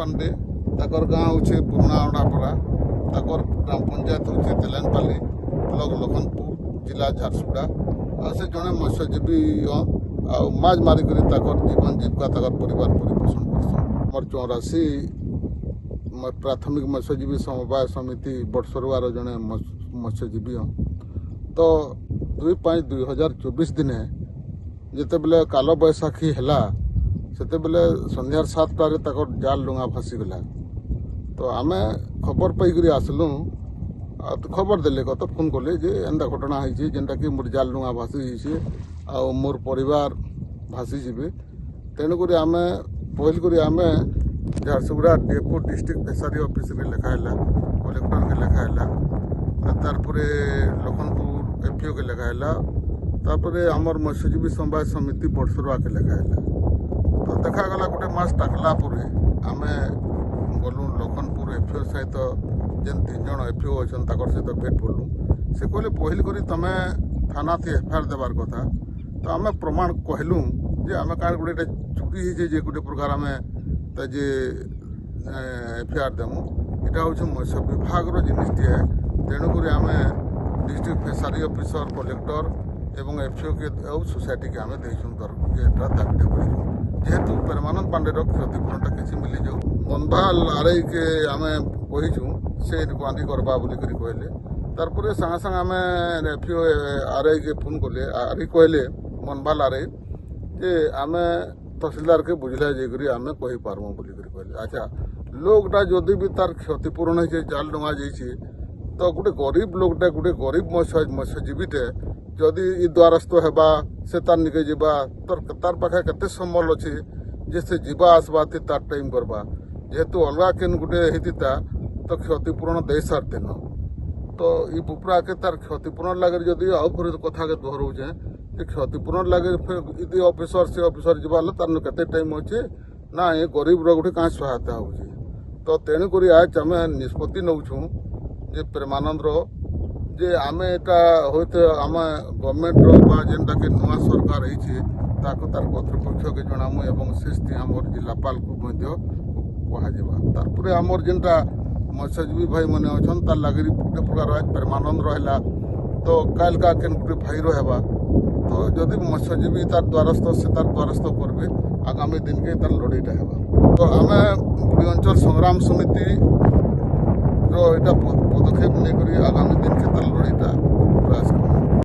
पांडे ताकर गाँ होचे पुराना अडापड़ा ताकर ग्राम पंचायत होचे तेलेनपाली ब्लॉक लखनपुर जिला झारसुगुड़ा आ से जड़े मत्स्यजीवी माछ मारिक जीवन जीविका ताकर परिवार परिपोषण करसन। मोर 84 प्राथमिक मत्स्यजीवी समवाय समिति बड़सरुआर जड़े मत्स्यजीवी तो 2/5/2024 दिन जिते बेले काल बैशाखी है से बेले संध्यार 7टार जाल डुंगा भासीगला तो आम खबर पाइक आसलु खबर देले कत फोन कले जे एंता घटना होती जेनटा कि मोर जाल डुंगा भासी आ मोर परिवार भासी जीवे तेणुक आम पहल आम Jharsuguda depot district fishery office में लिखाला कलेक्टर के लिखाला तारपरे लखनपुर एफओ के लिखाला तारपरे आमर मत्स्यजीवी समवाय समिति बड़सरुआ के लिखाला तो देखागला गोटे मास टाकला आम गलु लखनपुर एफओ सहित जेन 3 जन एफओ अच्छा सहित भेट पड़लु से कहले पहल करी तुम थाना थी एफआईआर देवार कथा तो आम प्रमाण कहलु जे आम कहीं गोटे चोरी हो गोटे प्रकार आम जे एफआईआर देमु यहाँ हूँ मत्स्य विभाग जिनिसटे तेणुक आम डिस्ट्रिक्ट फिशरी ऑफिसर कलेक्टर एवं एफओ के सोसाइटी के आम देचुँ दाबीटा कर जेहेतु परमानंद पांडे क्षतिपूरणटा किसी मिली जाऊ मनभाल आरआई के आम कहीचु से इनक्वारी करवा कहले तारपर सागे सागे आम एफओ आरआई के फोन कले आरआई कहले मनभाल आरआई जे आम तहसीलदार के बुझला जाकर आम कही पार्मु कहले। अच्छा लोकटा जदि भी तार क्षतिपूरण हो जाल डुंगा जाइए तो गोटे गरीब लोकटा गोटे गरीब मत्स्यजीवीटे जदि इ द्वारस्थ होगा से तार निके जावा तार पाखे केते संबल अच्छे जे से जीवा आसवा थी तार टाइम करवा जेहेतु अलगा केन गोटे होता तो क्षतिपूरण दे सारते न तो इ बुपरा के तार क्षतिपूरण लगे जदि आउ फिर कथा के दोहराऊे जे क्षतिपूरण लगे फिर ऑफिसर से ऑफिसर जीवा तार केते टाइम अच्छे ना ये गरीब गोटे कहाँ सहायता हो तो तेणुक आज आम निष्पत्ति नौछू जे प्रेमानंद जे आम यहाँ होते आम गवर्नमेंट जेनटा कि नुआ सरकार तार कर्तृपक्ष के जनामु एवं से आमर जिलापाल को कह आमर जेनटा मत्स्यजीवी भाई मैंने अच्छा तार लगे गोटे प्रकार आज प्रेमानंद रहा तो काल का केन गोटे भाई रहा तो जदि मत्स्यजीवी तार द्वारस्थ से तार द्वारस्थ करेंगे आगामी दिन के तार लड़ाईटा है तो आम बुढ़ी अंचल संग्राम समिति रो पदक्षेप नहीं आगामी दिन के तार लड़ाईटा प्रयास कर।